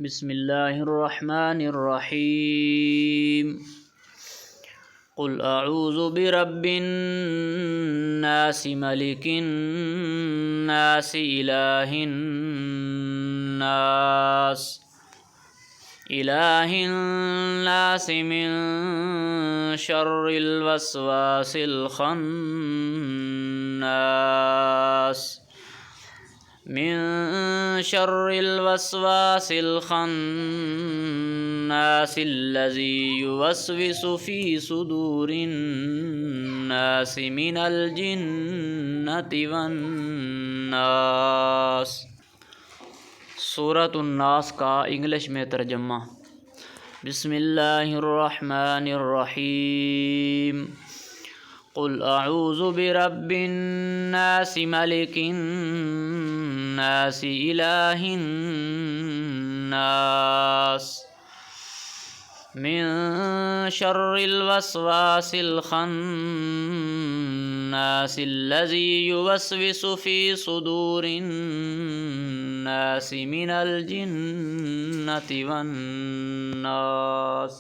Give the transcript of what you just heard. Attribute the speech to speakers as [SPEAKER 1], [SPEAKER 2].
[SPEAKER 1] बिस्मिल्लाहिर्रहमानिर्रहीम। क़ुल अऊज़ु बिरब्बिन्नास मलिकिन्नास इलाहिन्नास मिन शर्रिल वस्वासिल खन्नास अल्लज़ी युवस्विसु फ़ी सुदूरिन्नास मिनल जिन्नति वन्नास। सूरतुन नास का इंग्लिश में तर्जमा। बिस्मिल्लाहिर्रहमानिर्रहीम। क़ुल अऊज़ु बिरब्बिन्नास मलिकिन्नास इलाहिन्नास मिन शर्रिल वस्वासिल खन्नास अल्लज़ी युवस्विसु फ़ी सुदूरिन्नास मिनल जिन्नति वन्नास।